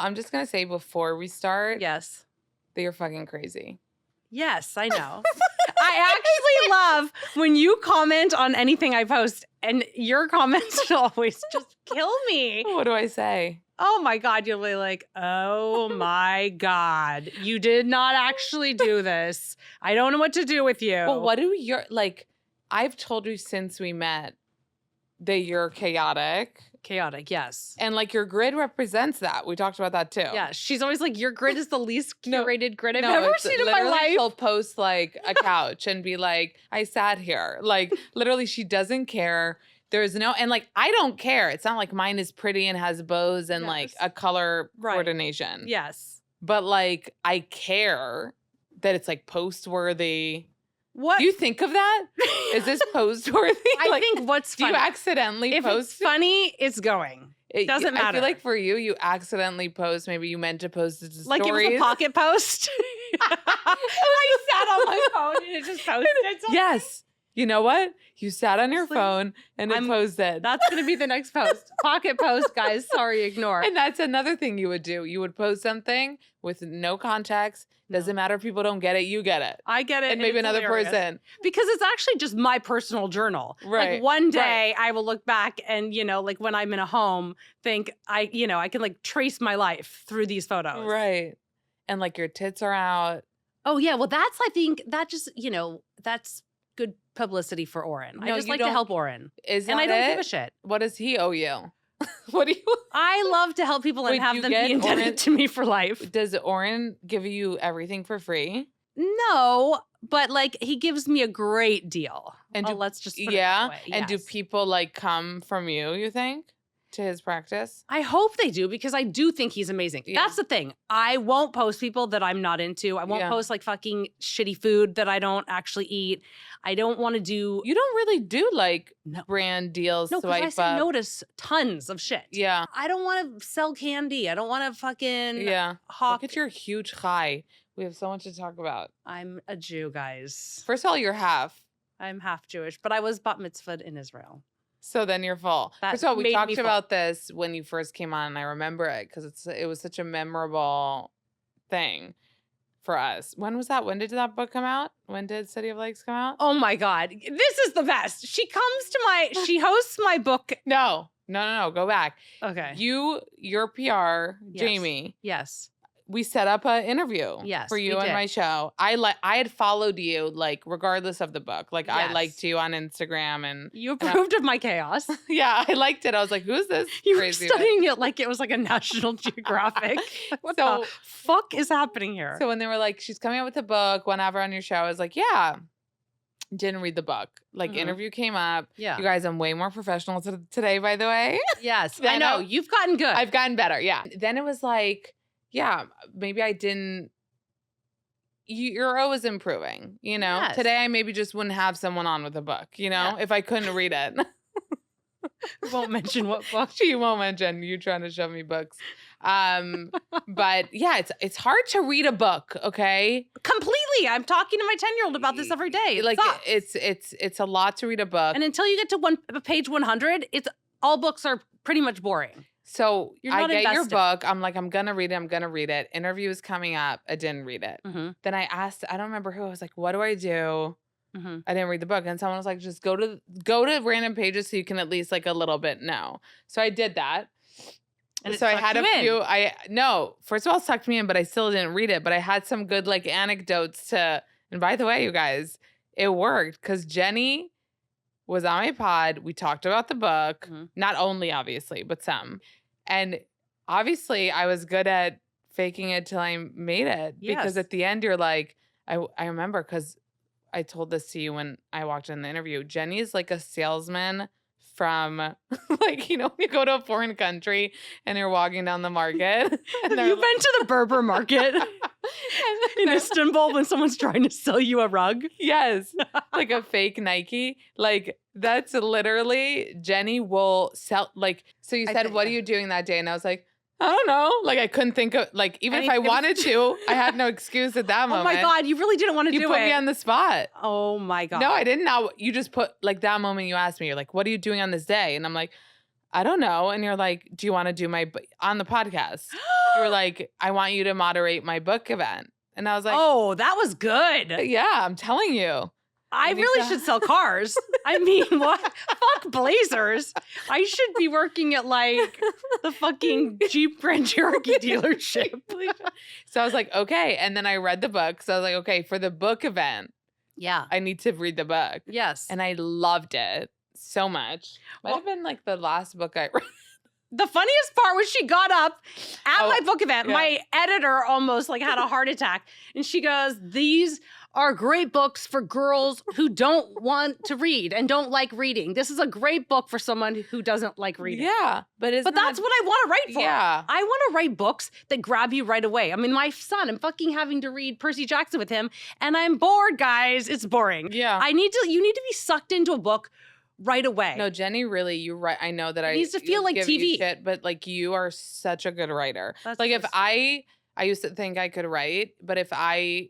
I'm just going to say before we start Yes. that you're fucking crazy. Yes, I know. I actually love when you comment on anything I post, and your comments always just kill me. What do I say? Oh my God, you'll be like, oh my God, you did not actually do this. I don't know what to do with you. Well, what do your, like, I've told you since we met that you're chaotic. Chaotic, yes. And like your grid represents that. We talked about that too. Yeah, she's always like, your grid is the least curated grid I've No, ever it's seen in my literally life. She'll post like a couch and be like, I sat here. Like literally she doesn't care. There's no, and like, I don't care. It's not like mine is pretty and has bows and like a color coordination. Yes. But like, I care that it's like post worthy. What? Do you think of that? Is this post worthy? I think what's funny. Do you accidentally if post? It's funny, it's going. It doesn't matter. I feel like for you accidentally post. Maybe you meant to post it to stories. Like it was a pocket post. I sat on my phone and it just posted something. Yes. You know what? You sat on your phone and it posted. That's going to be the next post. Pocket post, guys. Sorry, ignore. And that's another thing you would do. You would post something with no context. Doesn't matter if people don't get it. You get it. I get it. And maybe another person. Because it's actually just my personal journal. Right. Like one day I will look back and, you know, like when I'm in a home, think I can like trace my life through these photos. Right. And like your tits are out. Oh, yeah. Well, that's, I think that just, you know, that's good publicity for Oren. I just like to help Oren. Is that and I don't give a shit. What does he owe you? What do you? I love to help people and have them be indebted to me for life. Does Oren give you everything for free? No, but like he gives me a great deal. And let's just put it that way. And do people like come from you think, to his practice? I hope they do because I do think he's amazing. Yeah. That's the thing. I won't post people that I'm not into. I won't post like fucking shitty food that I don't actually eat. I don't want to do. You don't really do like brand deals. No, because I say notice tons of shit. Yeah. I don't want to sell candy. I don't want to fucking hawk. Look at your huge high. We have so much to talk about. I'm a Jew, guys. First of all, you're half. I'm half Jewish, but I was bat mitzvahed in Israel. So then you're full. First of all, we talked about this when you first came on, and I remember it because it was such a memorable thing for us. When was that? When did that book come out? When did City of Lakes come out? Oh my God. This is the best. She she hosts my book. No. Go back. Okay. Your PR, Jamie. Yes. We set up an interview for you and my show. I had followed you like regardless of the book. Like I liked you on Instagram and you approved of my chaos. Yeah, I liked it. I was like, who's this? You were studying it like it was like a National Geographic. What the fuck is happening here? So when they were like, she's coming out with a book, whenever on your show, I was like, yeah. Didn't read the book. Like interview came up. Yeah. You guys, I'm way more professional today, by the way. Yes. I know. You've gotten good. I've gotten better. Yeah. Then it was like, yeah, maybe I didn't. You're always improving, you know? Yes. Today, I maybe just wouldn't have someone on with a book, you know, if I couldn't read it. Won't mention what book. She won't mention you trying to shove me books. But yeah, it's hard to read a book, okay? Completely. I'm talking to my 10-year-old about this every day. Like it's a lot to read a book. And until you get to page 100, all books are pretty much boring. So I get your book. I'm like, I'm going to read it. Interview is coming up. I didn't read it. Mm-hmm. Then I asked, I don't remember who. I was like, what do I do? Mm-hmm. I didn't read the book. And someone was like, just go to random pages so you can at least like a little bit know. So I did that. And so I had a few. First of all, it sucked me in, but I still didn't read it. But I had some good like anecdotes to. And by the way, you guys, it worked because Jenny was on my pod. We talked about the book, not only obviously, but some. And obviously, I was good at faking it till I made it because at the end, you're like, I remember because I told this to you when I walked in the interview. Jenny's like a salesman from like, you know, you go to a foreign country and you're walking down the market. And you've been to the Berber market in Istanbul when someone's trying to sell you a rug? Yes. Like a fake Nike. Like that's literally Jenny will sell like, so you said, what are you doing that day? And I was like, I don't know. Like I couldn't think of like, even if I wanted to, I had no excuse at that moment. Oh my God. You really didn't want to do it. You put me on the spot. Oh my God. No, I didn't know. You just put like that moment you asked me, you're like, what are you doing on this day? And I'm like, I don't know. And you're like, do you want to do on the podcast? You were like, I want you to moderate my book event. And I was like, oh, that was good. Yeah, I'm telling you. I really should sell cars. I mean, what? Fuck Blazers. I should be working at like the fucking Jeep Grand Cherokee dealership. So I was like, okay. And then I read the book. So I was like, okay, for the book event, I need to read the book. Yes. And I loved it so much. Might have been like the last book I read. The funniest part was she got up at my book event. Yeah. My editor almost like had a heart attack. And she goes, these are great books for girls who don't want to read and don't like reading. This is a great book for someone who doesn't like reading. Yeah. But that's what I want to write for. Yeah. I want to write books that grab you right away. I mean, my son, I'm fucking having to read Percy Jackson with him and I'm bored, guys. It's boring. Yeah. You need to be sucked into a book right away. No, Jenny, really, you're right. I know that it needs to feel like TV. Shit, but like you are such a good writer. That's like if I used to think I could write, but if I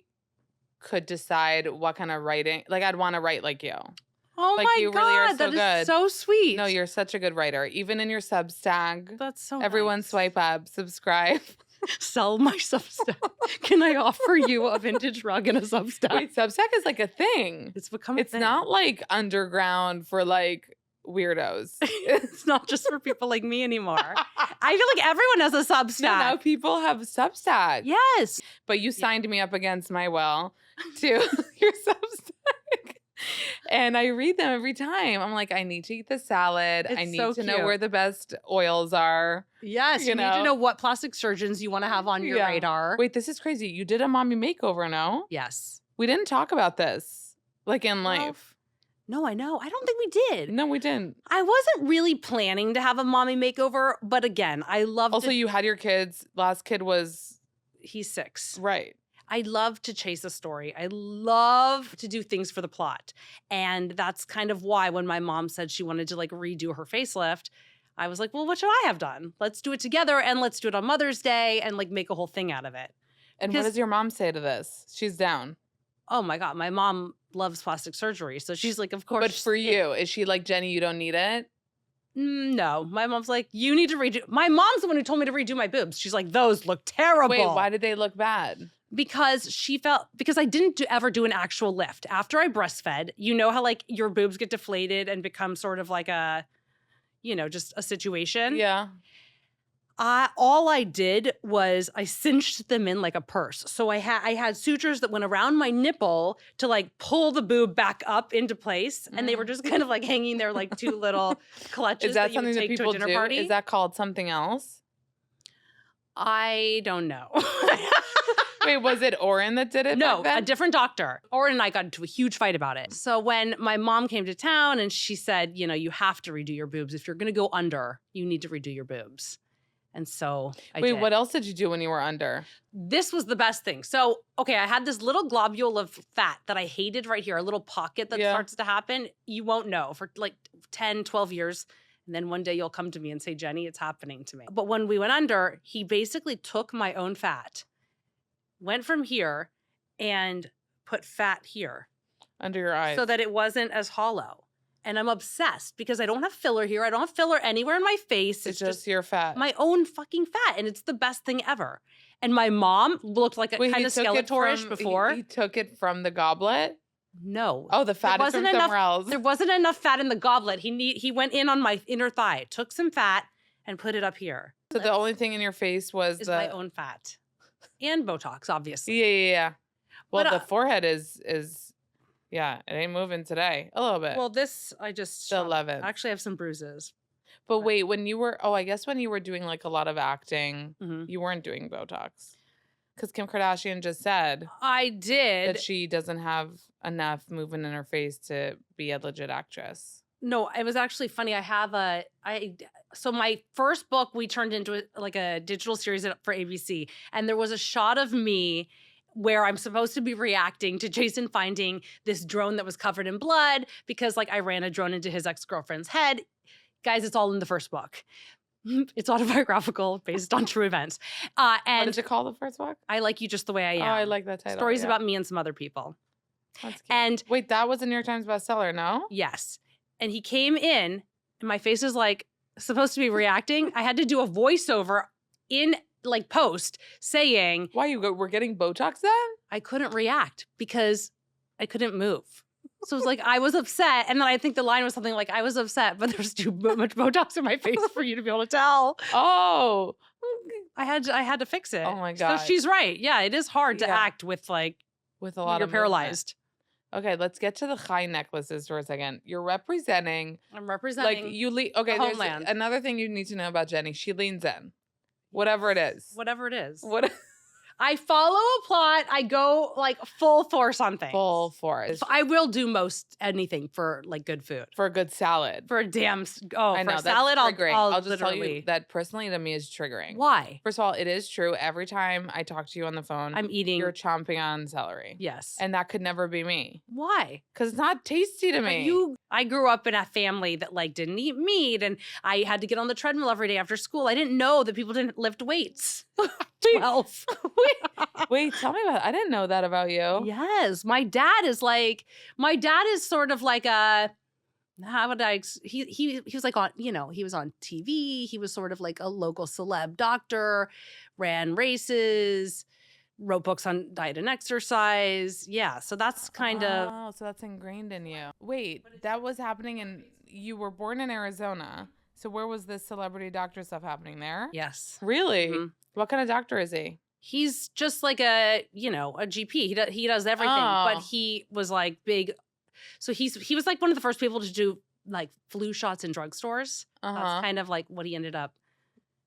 could decide what kind of writing, like I'd want to write like you. Oh like my you God, really are so that good. Is so sweet. No, you're such a good writer. Even in your Substack. That's so Everyone nice. Swipe up, subscribe. Sell my Substack. Can I offer you a vintage rug and a Substack? Wait, Substack is like a thing. It's become a thing. It's not like underground for like weirdos. It's not just for people like me anymore. I feel like everyone has a Substack. No, now people have Substack. Yes. But you signed me up against my will to your Substack. And I read them every time. I'm like, I need to eat the salad. I need to know where the best oils are. Yes, you need to know what plastic surgeons you want to have on your radar. Wait, this is crazy. You did a mommy makeover, no? Yes. We didn't talk about this, like in life. No, I know. I don't think we did. No, we didn't. I wasn't really planning to have a mommy makeover, but again, I love. Also, you had your kids. Last kid was. He's 6. Right. I love to chase a story. I love to do things for the plot. And that's kind of why when my mom said she wanted to like redo her facelift, I was like, well, what should I have done? Let's do it together and let's do it on Mother's Day and like make a whole thing out of it. And what does your mom say to this? She's down. Oh my God. My mom loves plastic surgery. So she's like, of course. But for you, is she like, Jenny, you don't need it? No. My mom's like, you need to redo. My mom's the one who told me to redo my boobs. She's like, those look terrible. Wait, why did they look bad? Because I didn't ever do an actual lift. After I breastfed, you know how like your boobs get deflated and become sort of like a, just a situation? Yeah. All I did was I cinched them in like a purse. So I had sutures that went around my nipple to like pull the boob back up into place. And they were just kind of like hanging there like 2 little clutches. Is that you would something that take people to a dinner do? party. Is that called something else? I don't know. Wait, was it Oren that did it? No, a different doctor. Oren and I got into a huge fight about it. So when my mom came to town and she said, you have to redo your boobs. If you're going to go under, you need to redo your boobs. And so I did. Wait, what else did you do when you were under? This was the best thing. So, okay, I had this little globule of fat that I hated right here, a little pocket that starts to happen. You won't know for like 10, 12 years. And then one day you'll come to me and say, Jenny, it's happening to me. But when we went under, he basically took my own fat, went from here and put fat here. Under your eyes. So that it wasn't as hollow. And I'm obsessed because I don't have filler here. I don't have filler anywhere in my face. It's just your fat. My own fucking fat. And it's the best thing ever. And my mom looked like a kind of Skeletor-ish before. He took it from the goblet? No. Oh, the fat is from somewhere else. There wasn't enough fat in the goblet. He went in on my inner thigh, took some fat and put it up here. So the only thing in your face was my own fat. And Botox, obviously. Yeah. Well, But, the forehead is yeah, it ain't moving today. A little bit. Well, this I just still love it. I actually have some bruises. But wait, when you were I guess when you were doing like a lot of acting, you weren't doing Botox. Because Kim Kardashian just said I did that she doesn't have enough movement in her face to be a legit actress. No, it was actually funny. So my first book we turned into like a digital series for ABC, and there was a shot of me where I'm supposed to be reacting to Jason finding this drone that was covered in blood because like I ran a drone into his ex-girlfriend's head. Guys, it's all in the first book. It's autobiographical, based on true events. And what did you call the first book? I Like You Just the Way I Am. Oh, I like that title. Stories about me and some other people. That's cute. And wait, that was a New York Times bestseller, no? Yes. And he came in and my face is like supposed to be reacting, I had to do a voiceover in like post saying, why you were getting Botox then? I couldn't react because I couldn't move. So it was like, I was upset. And then I think the line was something like, I was upset, but there's too much Botox in my face for you to be able to tell. Oh, I had to fix it. Oh my God. So she's right. Yeah, it is hard to act with like, with a lot you're of paralyzed. Okay, let's get to the high necklaces for a second. You're representing. I'm representing. Like you lean. Okay, there's homeland. Another thing you need to know about Jenny. She leans in, whatever it is. Whatever it is. What? I follow a plot. I go like full force on things. Full force. I will do most anything for like good food. For a good salad. For a damn I know, for a salad, I'll just literally tell you that personally to me is triggering. Why? First of all, it is true. Every time I talk to you on the phone, I'm eating. You're chomping on celery. Yes. And that could never be me. Why? Because it's not tasty to me. I grew up in a family that like didn't eat meat, and I had to get on the treadmill every day after school. I didn't know that people didn't lift weights. 12. Wait, tell me about it. I didn't know that about you. Yes. My dad is sort of like a, how would I, he was like on, he was on TV. He was sort of like a local celeb doctor, ran races, wrote books on diet and exercise. Yeah. So that's kind of. Oh, so that's ingrained in you. Wait, that was happening you were born in Arizona. So where was this celebrity doctor stuff happening there? Yes. Really? Mm-hmm. What kind of doctor is he? He's just like a GP. He does everything, but he was like big. So he was like one of the first people to do like flu shots in drugstores. That's kind of like what he ended up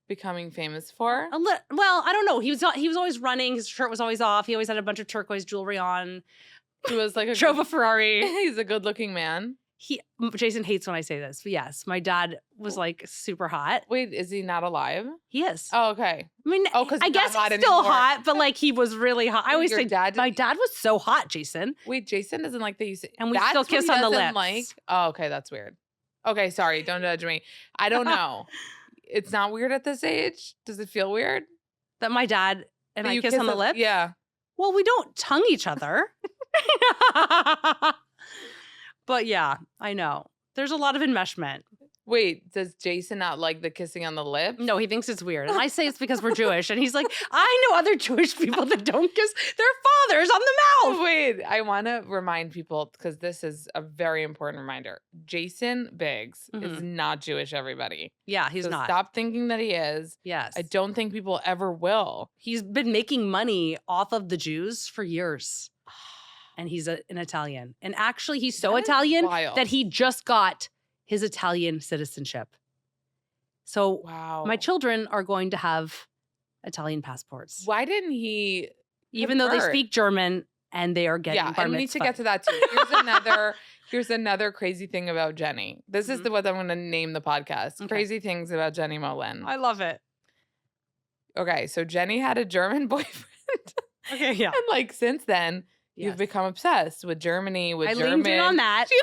becoming famous for. Well, I don't know. He was always running. His shirt was always off. He always had a bunch of turquoise jewelry on. He was like drove a Ferrari. He's a good-looking man. Jason hates when I say this, but yes, my dad was like super hot. Wait, is he not alive? He is. Oh, okay. I mean, I guess he's still hot, but like he was really hot. I always say my dad was so hot, Jason. Wait, Jason doesn't like that you say, and we still kiss on the lips. Like, oh, okay, that's weird. Okay, sorry, don't judge me. I don't know. It's not weird at this age. Does it feel weird that my dad and I kiss on the lips? Yeah. Well, we don't tongue each other. But yeah, I know. There's a lot of enmeshment. Wait, does Jason not like the kissing on the lips? No, he thinks it's weird. And I say it's because we're Jewish. And he's like, I know other Jewish people that don't kiss their fathers on the mouth. Wait, I want to remind people, because this is a very important reminder. Jason Biggs is not Jewish, everybody. Yeah, he's not. Stop thinking that he is. Yes. I don't think people ever will. He's been making money off of the Jews for years. And he's an Italian. And actually, he's so Italian that he just got his Italian citizenship. So my children are going to have Italian passports. Why didn't he? Even though they speak German and they are getting bar mitzvah. And we need to get to that too. Here's another crazy thing about Jenny. This is what I'm going to name the podcast. Okay. Crazy things about Jenny Mollen. I love it. Okay, so Jenny had a German boyfriend. Okay, yeah. And like since then, you've become obsessed with Germany, with German. I leaned in on that. You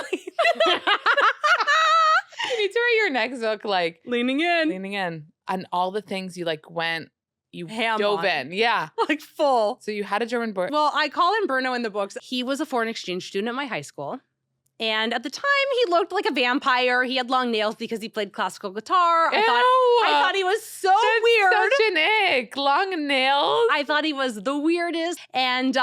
need to write your next book like leaning in. Leaning in. On all the things you like went, you ham dove on. in. Yeah. Like full. So you had a German boyfriend. Well, I call him Bruno in the books. He was a foreign exchange student at my high school. And at the time, he looked like a vampire. He had long nails because he played classical guitar. I thought he was so weird. Such an ick. Long nails. I thought he was the weirdest. And,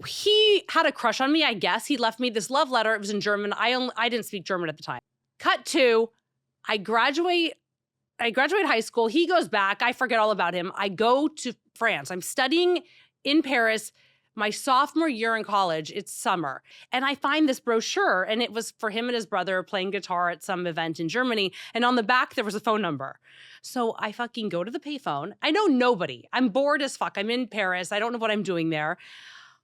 he had a crush on me, I guess. He left me this love letter. It was in German. I didn't speak German at the time. Cut to, I graduate high school. He goes back. I forget all about him. I go to France. I'm studying in Paris my sophomore year in college. It's summer. And I find this brochure, and it was for him and his brother playing guitar at some event in Germany. And on the back, there was a phone number. So I fucking go to the payphone. I know nobody. I'm bored as fuck. I'm in Paris. I don't know what I'm doing there.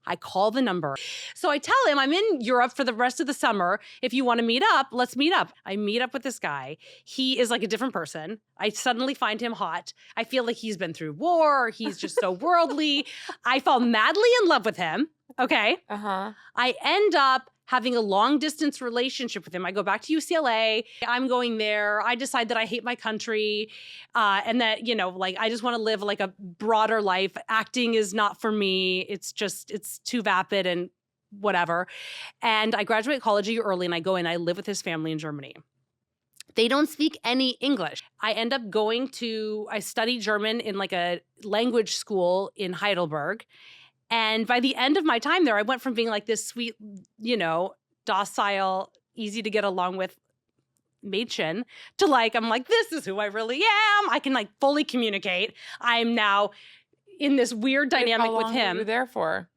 I call the number. So I tell him I'm in Europe for the rest of the summer. If you want to meet up, let's meet up. I meet up with this guy. He is like a different person. I suddenly find him hot. I feel like he's been through war. He's just so worldly. I fall madly in love with him. Okay. I end up having a long distance relationship with him. I go back to UCLA. I'm going there. I decide that I hate my country and that, I just want to live like a broader life. Acting is not for me. It's too vapid and whatever. And I graduate college a year early and I go and I live with his family in Germany. They don't speak any English. I end up I studied German in like a language school in Heidelberg. And by the end of my time there, I went from being like this sweet, docile, easy to get along with Mädchen to like, I'm like, this is who I really am. I can like fully communicate. I'm now in this weird dynamic with him. How long were you there for?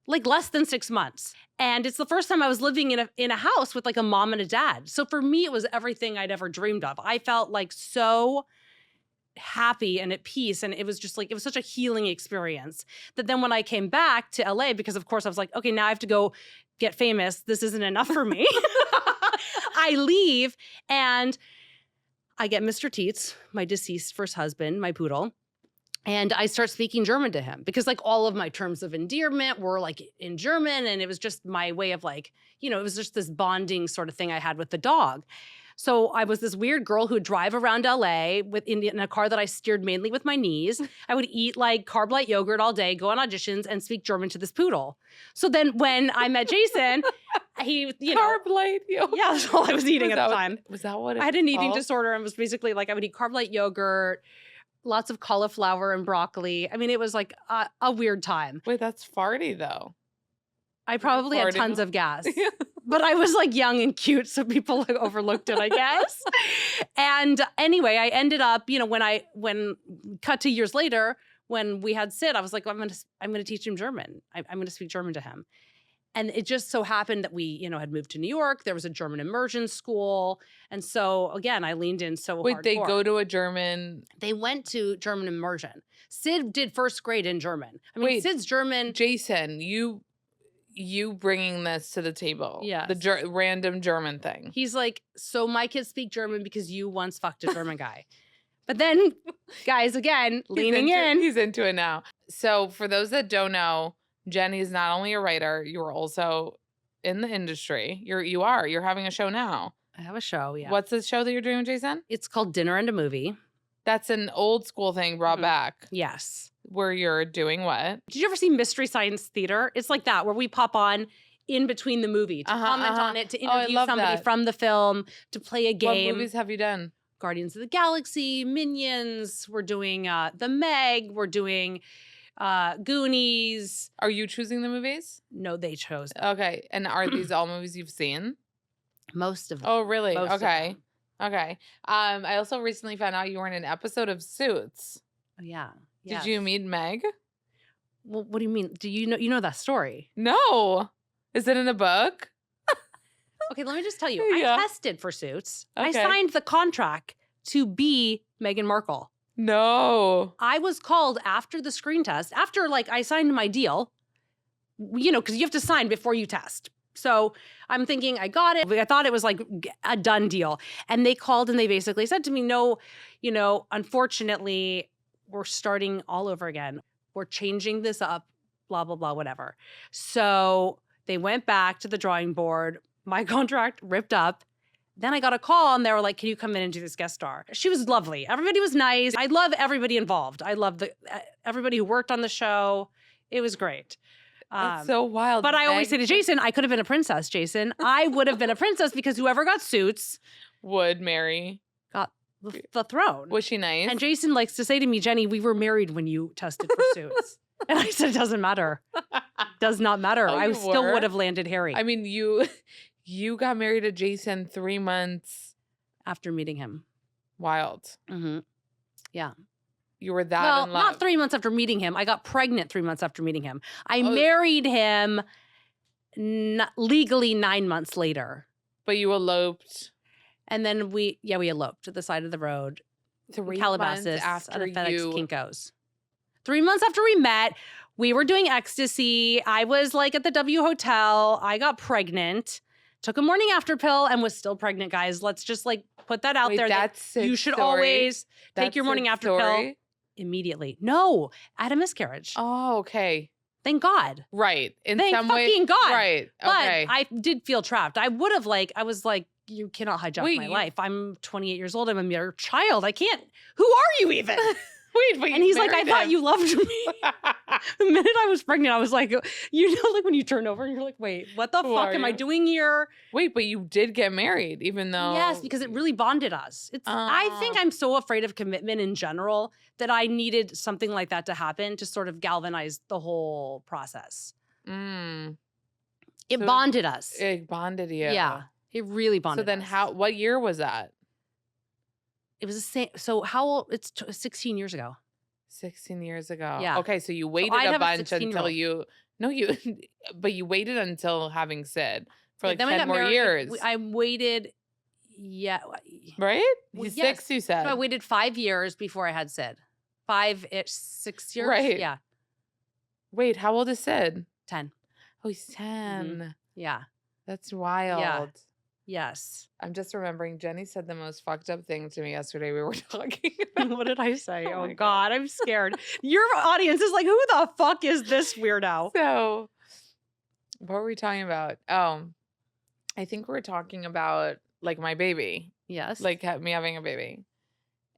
Like less than 6 months. And it's the first time I was living in a house with like a mom and a dad. So for me, it was everything I'd ever dreamed of. I felt like so happy and at peace. And it was just like, it was such a healing experience that then when I came back to LA, because of course I was like, okay, now I have to go get famous. This isn't enough for me. I leave and I get Mr. Tietz, my deceased first husband, my poodle. And I start speaking German to him because like all of my terms of endearment were like in German. And it was just my way of like, it was just this bonding sort of thing I had with the dog. So I was this weird girl who'd drive around LA in a car that I steered mainly with my knees. I would eat like carb light yogurt all day, go on auditions, and speak German to this poodle. So then when I met Jason, he, carb light yogurt. Yeah, that's all I was eating at the time. Was that what it was? I had an eating disorder and was basically like I would eat carb light yogurt, lots of cauliflower and broccoli. I mean, it was like a weird time. Wait, that's farty though. I probably had tons of gas. But I was like young and cute, so people like overlooked it, I guess. And anyway, I ended up, when cut to years later, when we had Sid, I was like, I'm gonna teach him German. I'm gonna speak German to him. And it just so happened that we, had moved to New York. There was a German immersion school. And so again, I leaned in so hardcore. Wait, they go to a German? They went to German immersion. Sid did first grade in German. I mean, Sid's German. Jason, you bringing this to the table. Yeah. The random German thing. He's like, so my kids speak German because you once fucked a German guy. But then, guys, again, leaning in. He's into it now. So for those that don't know, Jenny's not only a writer, you're also in the industry. You're having a show now. I have a show, yeah. What's the show that you're doing with Jason? It's called Dinner and a Movie. That's an old school thing brought back. Yes. Where you're doing what? Did you ever see Mystery Science Theater? It's like that, where we pop on in between the movie to comment on it, to interview somebody from the film, to play a game. What movies have you done? Guardians of the Galaxy, Minions. We're doing The Meg. We're doing Goonies. Are you choosing the movies? No, they chose them. Okay. And are these all movies you've seen? Most of them. Oh, really? Okay. Okay. I also recently found out you were in an episode of Suits. Oh, yeah. Did you meet Meg? Well, what do you mean? Do you know that story? No. Is it in a book? Okay, let me just tell you. I tested for Suits. Okay. I signed the contract to be Meghan Markle. No. I was called after the screen test, after like I signed my deal, because you have to sign before you test. So I'm thinking I got it. I thought it was like a done deal. And they called and they basically said to me, no, unfortunately, we're starting all over again. We're changing this up, blah, blah, blah, whatever. So they went back to the drawing board. My contract ripped up. Then I got a call and they were like, can you come in and do this guest star? She was lovely. Everybody was nice. I love everybody involved. I love everybody who worked on the show. It was great. That's so wild. But I always say to Jason, I could have been a princess, Jason. I would have been a princess because whoever got Suits would marry. Got the throne. Was she nice? And Jason likes to say to me, Jenny, we were married when you tested for Suits. And I said, it doesn't matter. Does not matter. I still would have landed Harry. I mean, you got married to Jason 3 months after meeting him. Wild. Mm-hmm. Yeah. You were that in love. Not 3 months after meeting him. I got pregnant 3 months after meeting him. I married him legally 9 months later. But you eloped. And then we eloped to the side of the road. 3 Calabasas months after at a FedEx Kinko's. 3 months after we met, we were doing ecstasy. I was like at the W Hotel. I got pregnant. Took a morning after pill and was still pregnant, guys. Let's just like put that out there. That's you should always take your morning after pill immediately. No, I had a miscarriage. Oh, okay. Thank God. Right. Thank fucking God. Right. Okay. But I did feel trapped. I would have I was like, you cannot hijack my life. I'm 28 years old. I'm a mere child. I can't. Who are you even? Wait, but and he's like, I thought you loved me. The minute I was pregnant, I was like, like when you turn over and you're like, wait, what the fuck am I doing here? Wait, but you did get married, even though. Yes, because it really bonded us. I think I'm so afraid of commitment in general that I needed something like that to happen to sort of galvanize the whole process. It bonded us. It bonded you. Yeah, it really bonded us. So then what year was that? It was the same. So how old? It's 16 years ago. 16 years ago. Yeah. Okay, so you waited a bunch until you. No, but you waited until having Sid for like 10 more years. I waited. Yeah. Right? He's 6, you said. So I waited 5 years before I had Sid. 5-ish, 6 years. Right. Yeah. Wait, how old is Sid? 10. Oh, he's 10. Yeah. That's wild. Yeah. Yes. I'm just remembering Jenny said the most fucked up thing to me yesterday. We were talking about. What did I say? Oh God, I'm scared. Your audience is like, who the fuck is this weirdo? So what were we talking about? Oh, I think we were talking about like my baby. Yes. Like me having a baby.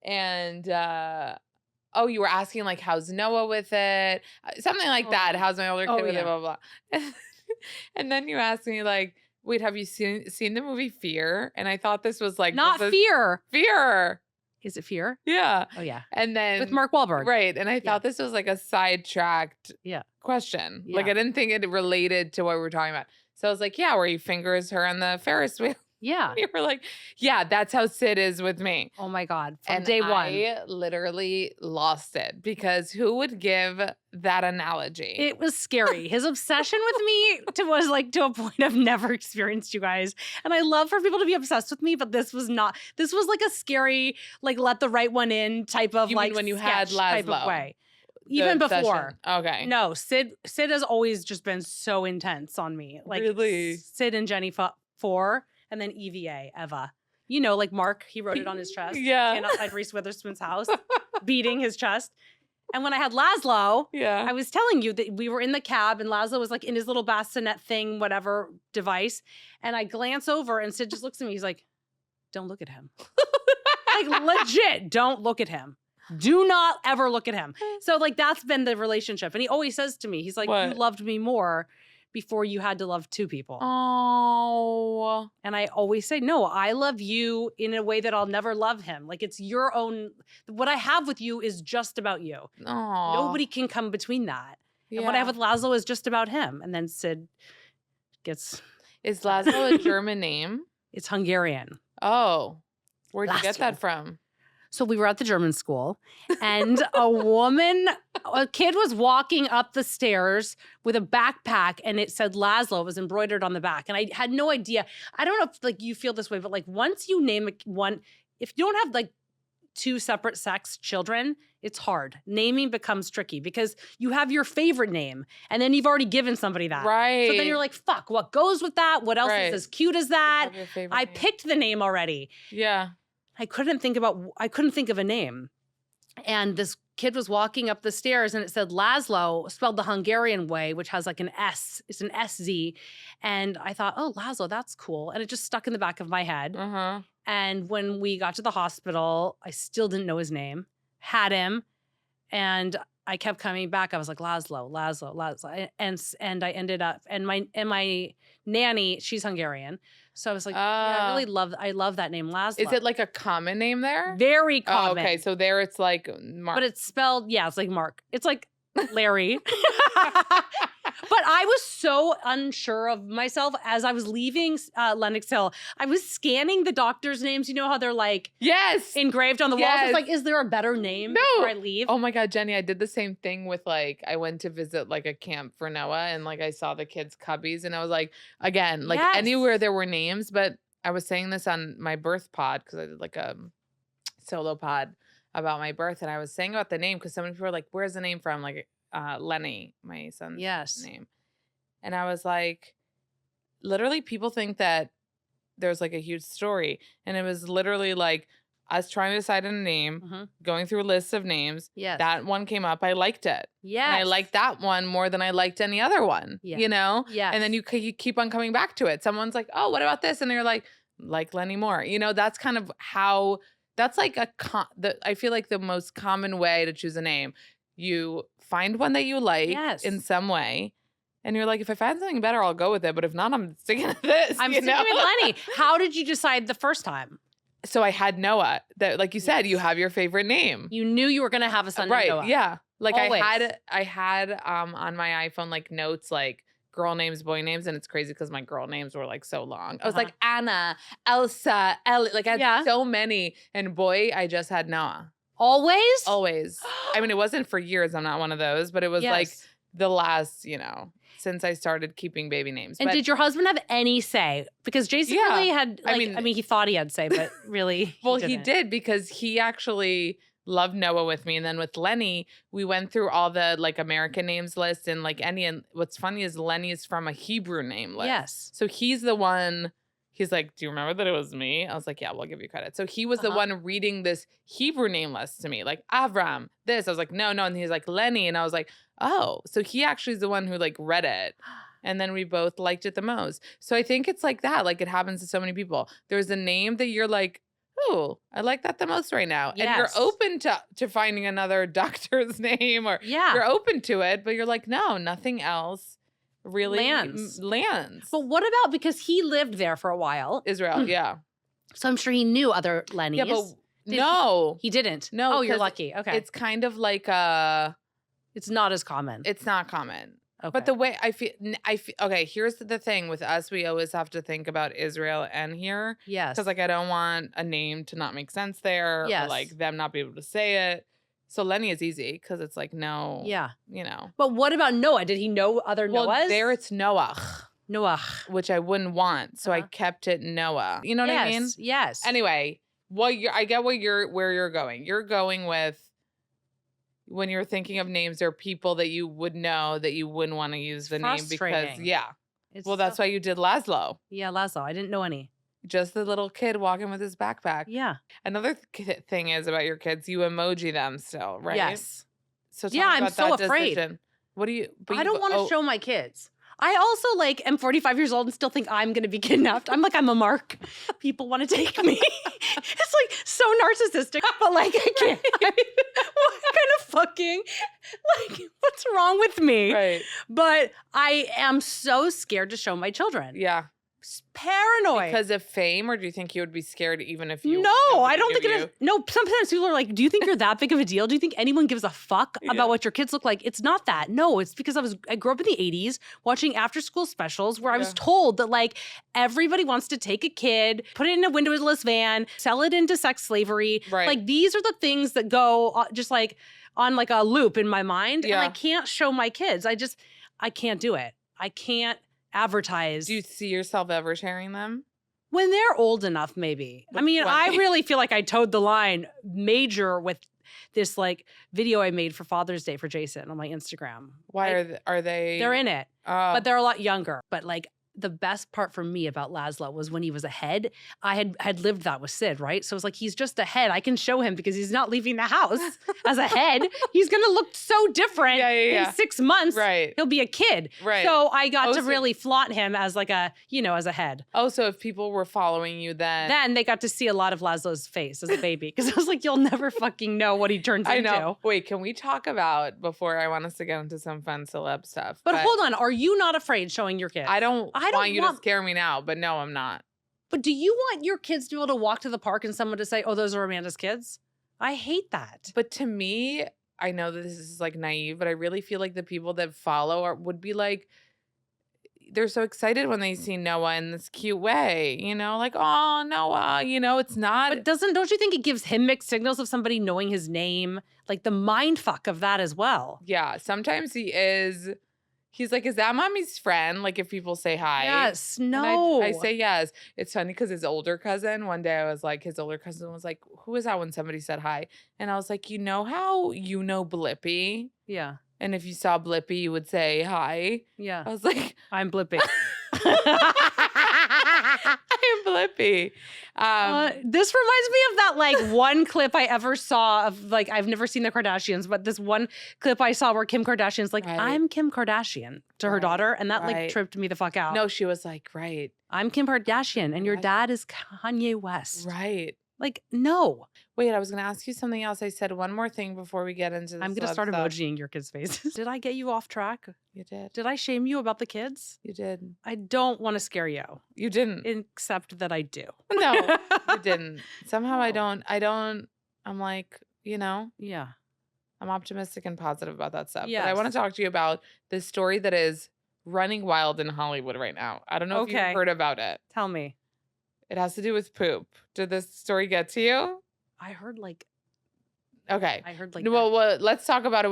And you were asking like, how's Noah with it? Something like that. How's my older kid with it? Blah, blah, blah. And then you asked me like, wait, have you seen the movie Fear? And I thought this was like not Fear. Fear. Is it Fear? Yeah. Oh yeah. And then with Mark Wahlberg. Right. And I thought this was like a sidetracked question. Yeah. Like I didn't think it related to what we were talking about. So I was like, yeah, where he fingers her on the Ferris wheel. Yeah. You were like, yeah, that's how Sid is with me. Oh my God. From day one. I literally lost it because who would give that analogy? It was scary. His obsession with me was like to a point I've never experienced, you guys. And I love for people to be obsessed with me, but this was like a scary, like let the right one in type of like when you had Laszlo type of way. Even before. Okay. No, Sid has always just been so intense on me. Like really? Sid and Jenny 4. And then Eva. You know, like Mark, he wrote it on his chest. Yeah. Outside Reese Witherspoon's house, beating his chest. And when I had Laszlo, I was telling you that we were in the cab and Laszlo was like in his little bassinet thing, whatever device. And I glance over and Sid just looks at me. He's like, don't look at him. Like legit, don't look at him. Do not ever look at him. So like that's been the relationship. And he always says to me, he's like, you loved me more before you had to love 2 people. Oh. And I always say, no, I love you in a way that I'll never love him. Like it's your own, what I have with you is just about you. Aww. Nobody can come between that. Yeah. And what I have with Laszlo is just about him. And then Sid gets. Is Laszlo a German name? It's Hungarian. Oh. Where'd you get that from? So we were at the German school and a kid was walking up the stairs with a backpack and it said Laszlo. It was embroidered on the back. And I had no idea. I don't know if like you feel this way, but like once you name one, if you don't have like 2 separate sex children, it's hard. Naming becomes tricky because you have your favorite name and then you've already given somebody that. Right. So then you're like, fuck, what goes with that? What else is as cute as that? I picked the name already. Yeah. I couldn't think of a name. And this kid was walking up the stairs and it said Laszlo, spelled the Hungarian way, which has like an S. It's an SZ. And I thought, oh, Laszlo, that's cool. And it just stuck in the back of my head. Uh-huh. And when we got to the hospital, I still didn't know his name, had him. And I kept coming back. I was like, Laszlo. And I ended up, and my nanny, she's Hungarian. So I was like, yeah, I love that name, Laszlo. Is it like a common name there? Very common. Oh, okay, so there it's like Mark. But it's spelled, it's like Mark. It's like Larry. But I was so unsure of myself as I was leaving Lenox Hill. I was scanning the doctors' names. You know how they're like engraved on the walls? I was like, is there a better name before I leave? Oh my God, Jenny, I did the same thing with like, I went to visit like a camp for Noah and like I saw the kids' cubbies and I was like, again, like anywhere there were names, but I was saying this on my birth pod because I did like a solo pod about my birth and I was saying about the name because so many people were like, where's the name from? Like, Lenny, my son's name. And I was like, literally people think that there's like a huge story. And it was literally like us trying to decide on a name, going through lists of names. Yes. That one came up. I liked it. Yes. And I liked that one more than I liked any other one, you know? Yes. And then you keep on coming back to it. Someone's like, oh, what about this? And you're like Lenny more. You know, that's kind of how That's like I feel like the most common way to choose a name. You find one that you like in some way. And you're like, if I find something better, I'll go with it. But if not, I'm sticking with this. I'm sticking with Lenny. How did you decide the first time? So I had Noah. Like you said, you have your favorite name. You knew you were going to have a son named Noah. Yeah. Like Always. I had on my iPhone like notes like girl names, boy names, and it's crazy because my girl names were like so long. I was like Anna, Elsa, Ellie. Like I had so many, and boy, I just had Noah. Always. I mean, it wasn't for years. I'm not one of those, but it was like the last, since I started keeping baby names. And did your husband have any say? Because Jason really had. Like, I mean, he thought he had say, but really, he did because he actually loved Noah with me. And then with Lenny, we went through all the like American names list and like and what's funny is Lenny is from a Hebrew name list. Yes. So he's the one, he's like, do you remember that it was me? I was like, yeah, we'll give you credit. So he was the one reading this Hebrew name list to me, like Avram, this. I was like, no. And he's like, Lenny. And I was like, oh. So he actually is the one who like read it. And then we both liked it the most. So I think it's like that. Like it happens to so many people. There's a name that you're like, oh, I like that the most right now. Yes. And you're open to finding another doctor's name or you're open to it, but you're like, no, nothing else really lands. But what about, because he lived there for a while. Israel, yeah. So I'm sure he knew other Lennys. Yeah, but no. He didn't. No. Oh, you're lucky. Okay. It's kind of like it's not as common. It's not common. Okay. But the way I feel, okay, here's the thing with us. We always have to think about Israel and here. Yes. Because like, I don't want a name to not make sense there. Yes. Or like them not be able to say it. So Lenny is easy because it's like, no. Yeah. But what about Noah? Did he know other Noahs? Well, there it's Noah. Noah. Which I wouldn't want. So I kept it Noah. You know what I mean? Yes. Anyway, I get where you're going. You're going with, when you're thinking of names, there are people that you would know that you wouldn't want to use the name because, that's why you did Laszlo. Yeah, Laszlo. I didn't know any. Just the little kid walking with his backpack. Yeah. Another thing is about your kids, you emoji them still, right? Yes. So I'm so afraid. Decision. What do you? I don't want to show my kids. I also like am 45 years old and still think I'm going to be kidnapped. I'm like, I'm a mark. People want to take me. It's like so narcissistic, but like I can't. What kind of fucking, like, what's wrong with me? Right. But I am so scared to show my children. Yeah. Paranoid. Because of fame, or do you think you would be scared even if you? No, I don't think it is. No, sometimes people are like, do you think you're that big of a deal? Do you think anyone gives a fuck about what your kids look like? It's not that. No, it's because I grew up in the 80s watching after school specials where I was told that like everybody wants to take a kid, put it in a windowless van, sell it into sex slavery. Right. Like these are the things that go just like on like a loop in my mind. Yeah. And I can't show my kids. I can't do it. I can't advertise. Do you see yourself ever sharing them? When they're old enough, maybe. I mean, I really feel like I towed the line major with this like video I made for Father's Day for Jason on my Instagram. Why are they? They're in it, but they're a lot younger. But like the best part for me about Laszlo was when he was a head. I had lived that with Sid, right? So it's like he's just a head. I can show him because he's not leaving the house as a head. He's gonna look so different in 6 months. Right. He'll be a kid. Right. So I got to really flaunt him as like a, as a head. Oh, so if people were following you then they got to see a lot of Laszlo's face as a baby. Because I was like, you'll never fucking know what he turns into. I know. Wait, can we talk about, before I want us to get into some fun celeb stuff. But hold on, are you not afraid showing your kids? I don't want you to scare me now, but no, I'm not. But do you want your kids to be able to walk to the park and someone to say, oh, those are Amanda's kids? I hate that. But to me, I know that this is like naive, but I really feel like the people that follow would be like, they're so excited when they see Noah in this cute way, like, oh, Noah, it's not. But don't you think it gives him mixed signals of somebody knowing his name? Like the mind fuck of that as well. Yeah, sometimes he's like, is that mommy's friend? Like if people say hi. Yes, no. I say yes. It's funny because his older cousin, one day I was like, who is that when somebody said hi? And I was like, you know how you know Blippi? Yeah. And if you saw Blippi, you would say hi. Yeah. I was like, I'm Blippi. I'm Blippi. This reminds me of that like one clip I ever saw of like, I've never seen the Kardashians, but this one clip I saw where Kim Kardashian's like, I'm Kim Kardashian to her daughter. And that like tripped me the fuck out. No, she was like, I'm Kim Kardashian and your dad is Kanye West. Right. Like, no. Wait, I was going to ask you something else. I said one more thing before we get into this. I'm going to start emojiing your kids' faces. Did I get you off track? You did. Did I shame you about the kids? You did. I don't want to scare you. You didn't. Except that I do. No, you didn't. Somehow I don't, I'm like, Yeah. I'm optimistic and positive about that stuff. Yes. But I want to talk to you about this story that is running wild in Hollywood right now. I don't know if you've heard about it. Tell me. It has to do with poop. Did this story get to you? I heard Okay. Well, let's talk about it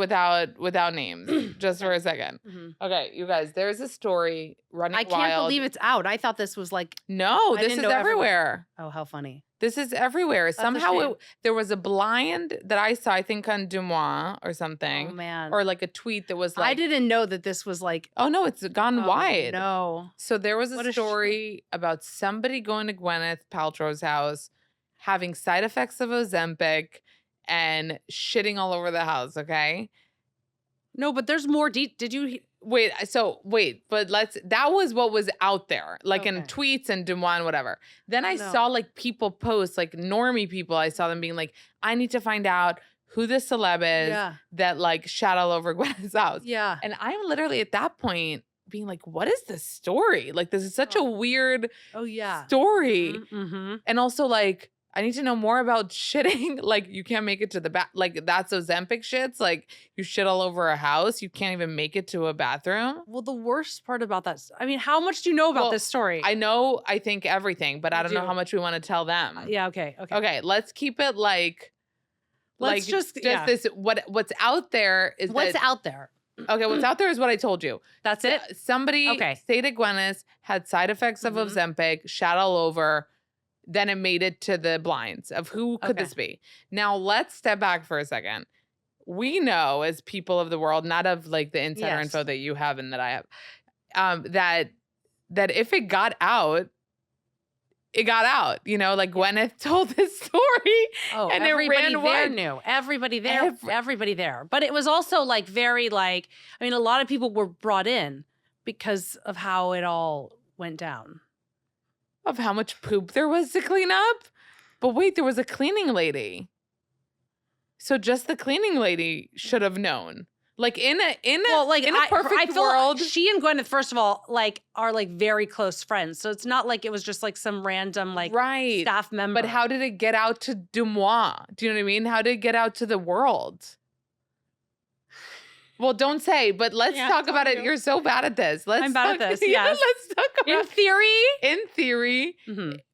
without names, just for a second. Mm-hmm. Okay, you guys, there's a story running wild. I can't believe it's out. I thought this was No, this is everywhere. Oh, how funny. This is everywhere. Somehow there was a blind that I saw, I think on Dumois or something. Oh, man. Or like a tweet that was like. I didn't know that this was Oh, no, it's gone wide. No. So there was a story about somebody going to Gwyneth Paltrow's house, having side effects of Ozempic, and shitting all over the house, okay? No, but there's more. Did you... Wait, but that was what was out there, like in tweets and Des Moines, whatever. Then I saw like people post, like normie people, I saw them being like, I need to find out who the celeb is that like shat all over Gwyneth's house. Yeah. And I'm literally at that point being like, what is this story? Like, this is such a weird story. Mm-hmm. And also like, I need to know more about shitting. Like, you can't make it to the bath. Like, that's Ozempic shits. Like, you shit all over a house. You can't even make it to a bathroom. Well, the worst part about that, I mean, how much do you know about this story? I think everything, but I don't know how much we want to tell them. Yeah, okay. Okay, let's keep it like... Let's just this, what's out there is what's out there? Okay, what's out there is what I told you. That's it? Somebody stayed at Gwyneth, had side effects of Ozempic, shat all over... Then it made it to the blinds of who could this be. Now let's step back for a second. We know as people of the world, not of like the insider info that you have and that I have, that if it got out, it got out. You know, like Gwyneth told this story, and everybody it ran there knew. Everybody there. But it was also like very like, I mean, a lot of people were brought in because of how it all went down. Of how much poop there was to clean up. But wait, there was a cleaning lady. So just the cleaning lady should have known. Like in a perfect world. Like she and Gwyneth, first of all, like are like very close friends. So it's not like it was just like some random like staff member. But how did it get out to Dumois? Do you know what I mean? How did it get out to the world? Well, don't say, but let's talk about it. You're so bad at this. I'm bad at this, yes. Let's talk about In theory.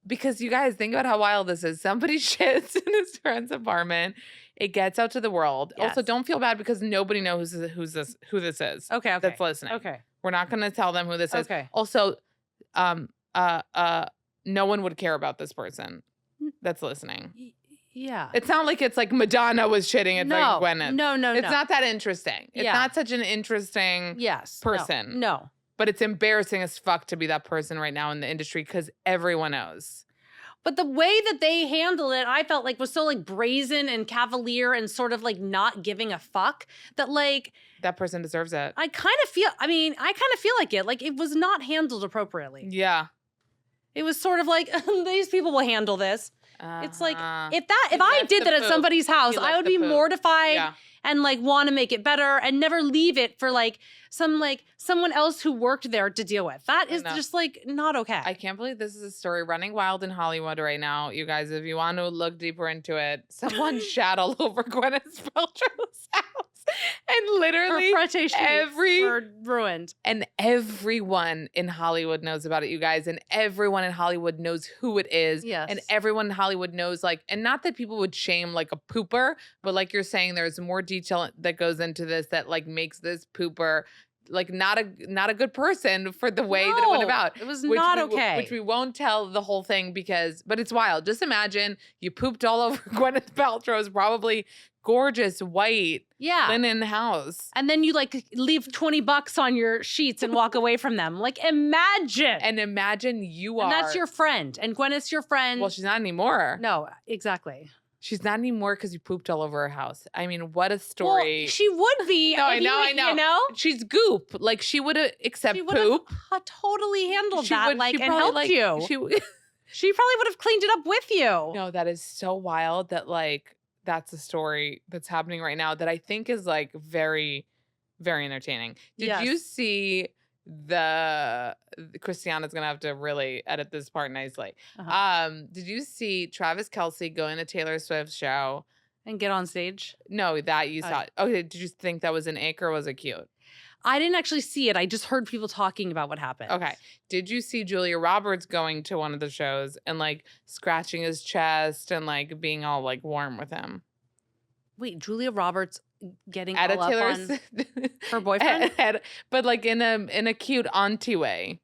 Because you guys, think about how wild this is. Somebody shits in his friend's apartment. It gets out to the world. Yes. Also, don't feel bad because nobody knows who this is. Okay. That's listening. Okay. We're not going to tell them who this is. Okay. Also, no one would care about this person that's listening. Yeah. It's not like it's like Madonna was shitting at like Gwyneth. No. It's not that interesting. It's not such an interesting person. No. But it's embarrassing as fuck to be that person right now in the industry because everyone knows. But the way that they handled it, I felt like was so like brazen and cavalier and sort of like not giving a fuck that like... That person deserves it. I kind of feel like it. Like it was not handled appropriately. Yeah. It was sort of like, these people will handle this. It's like if I did that at somebody's house, I would be mortified and like want to make it better and never leave it for like someone else who worked there to deal with. That is just like not okay. I can't believe this is a story running wild in Hollywood right now. You guys, if you want to look deeper into it, someone shat all over Gwyneth Paltrow's house. And literally were ruined. And everyone in Hollywood knows about it, you guys. And everyone in Hollywood knows who it is. Yes. And everyone in Hollywood knows, like, and not that people would shame like a pooper, but like you're saying, there's more detail that goes into this that like makes this pooper like not a good person for the way that it went about. It was not okay. Which we won't tell the whole thing but it's wild. Just imagine you pooped all over Gwyneth Paltrow's probably gorgeous white linen house. And then you like leave $20 on your sheets and walk away from them. Like imagine. And imagine you are. And that's your friend. And Gwyneth's your friend. Well, she's not anymore. No, exactly. She's not anymore because you pooped all over her house. I mean, what a story. Well, she would be. No, I know. You know? She's goop. Like she would accept poop. Totally handled that. And helped you. She probably would have cleaned it up with you. No, that is so wild that like that's a story that's happening right now that I think is like very, very entertaining. Did you see Christiana's gonna have to really edit this part nicely. Did you see Travis Kelce going to Taylor Swift's show and get on stage? No, that you saw. Okay, did you think that was an ick or was it cute? I didn't actually see it. I just heard people talking about what happened. Okay. Did you see Julia Roberts going to one of the shows and like scratching his chest and like being all like warm with him? Wait, Julia Roberts getting at all a Taylor up on her boyfriend? But like in a cute auntie way.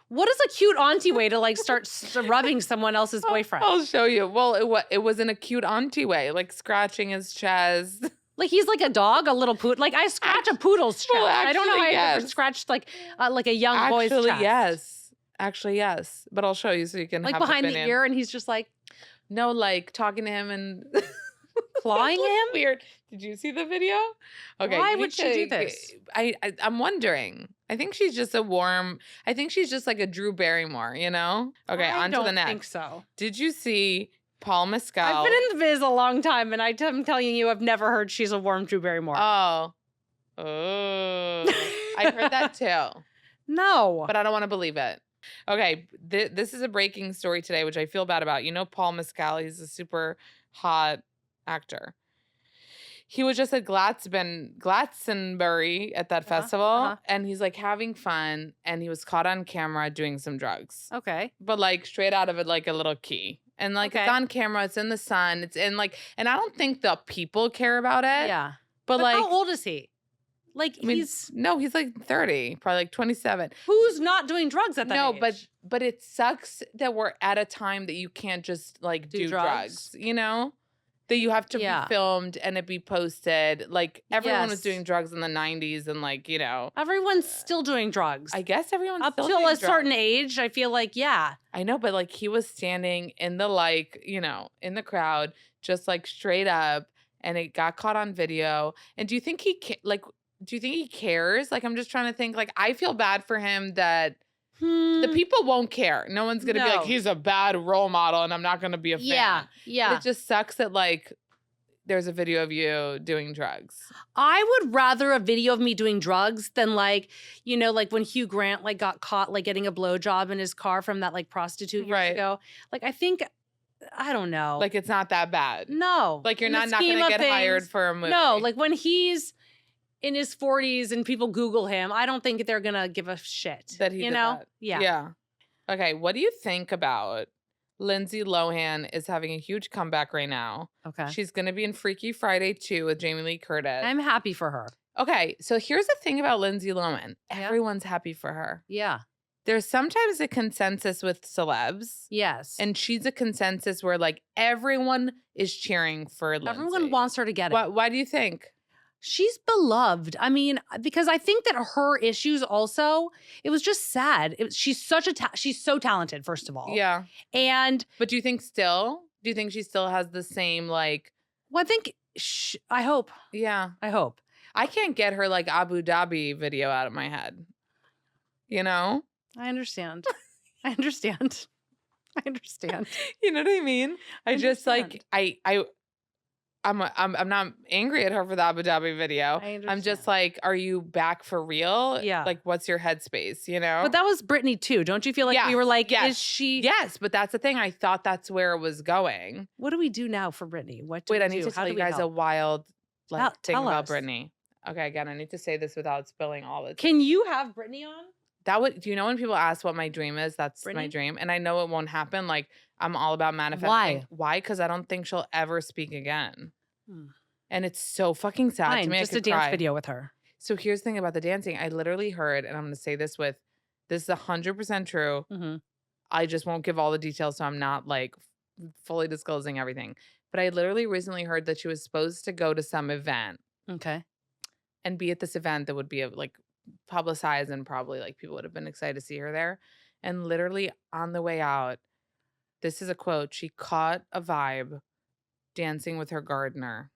What is a cute auntie way to like start rubbing someone else's boyfriend? I'll show you. Well, it was in a cute auntie way, like scratching his chest. Like he's like a dog, a little poodle. Like I scratch a poodle's chest. Well, actually, I don't know how I ever scratched like a young boy's chest. Actually, yes. But I'll show you so you can like have behind the ear, and he's just like, no, like talking to him and clawing him. Weird. Did you see the video? Okay. Why would she do this? I'm wondering. I think she's just I think she's just like a Drew Barrymore, you know? Okay, on to the next. I don't think so. Did you see Paul Mescal? I've been in the biz a long time, and I'm telling you, I've never heard she's a warm Drew Barrymore. Oh. I heard that too. No. But I don't want to believe it. Okay, this is a breaking story today, which I feel bad about. You know Paul Mescal, he's a super hot actor. He was just at Glastonbury at that festival, and he's like having fun, and he was caught on camera doing some drugs. Okay. But like straight out of it, like a little key. And like it's on camera, it's in the sun, it's in like, and I don't think the people care about it. Yeah. But like, how old is he? Like he's like 30, probably like 27. Who's not doing drugs at that age? No, but it sucks that we're at a time that you can't just like do drugs, you know? That you have to be filmed and it be posted. Like everyone was doing drugs in the 90s and like, you know. Everyone's still doing drugs. I guess everyone's up still till doing a certain age, I feel like, I know, but like he was standing in the like, you know, in the crowd, just like straight up, and it got caught on video. And do you think he cares? Like I'm just trying to think, like I feel bad for him that the people won't care. No one's going to be like, he's a bad role model and I'm not going to be a fan. Yeah. But it just sucks that like there's a video of you doing drugs. I would rather a video of me doing drugs than like, you know, like when Hugh Grant like got caught like getting a blowjob in his car from that like prostitute years ago. Like I think, I don't know. Like it's not that bad. No. Like you're not going to get hired for a movie. No, like when he's in his 40s and people Google him, I don't think they're going to give a shit. That he you did know? That. Yeah. Yeah. Okay, what do you think about Lindsay Lohan is having a huge comeback right now? Okay. She's going to be in Freaky Friday 2 with Jamie Lee Curtis. I'm happy for her. Okay, so here's the thing about Lindsay Lohan. Everyone's happy for her. Yeah. There's sometimes a consensus with celebs. Yes. And she's a consensus where like everyone is cheering for Lindsay. Everyone wants her to get it. Why do you think? She's beloved. I mean, because I think that her issues also, it was just sad. She's she's so talented, first of all. Yeah. But do you think she still has the same like? Well, I think, I hope. Yeah. I hope. I can't get her like Abu Dhabi video out of my head. You know? I understand. I understand. You know what I mean? I just like, I'm not angry at her for the Abu Dhabi video. I'm just like, are you back for real? Yeah. Like, what's your headspace, you know? But that was Britney too. Don't you feel like we were like, is she? Yes, but that's the thing. I thought that's where it was going. What do we do now for Britney? I need to tell you guys a wild thing about us. Britney. Okay, again, I need to say this without spilling all it. Can you have Britney on? Do you know when people ask what my dream is? That's Britney? My dream. And I know it won't happen. Like, I'm all about manifesting. Why? Because I don't think she'll ever speak again. And it's so fucking sad to me. Just a dance video with her. So here's the thing about the dancing. I literally heard, and I'm going to say this is 100% true. Mm-hmm. I just won't give all the details, so I'm not like fully disclosing everything. But I literally recently heard that she was supposed to go to some event. Okay. And be at this event that would be like publicized and probably like people would have been excited to see her there. And literally on the way out, this is a quote, she caught a vibe dancing with her gardener.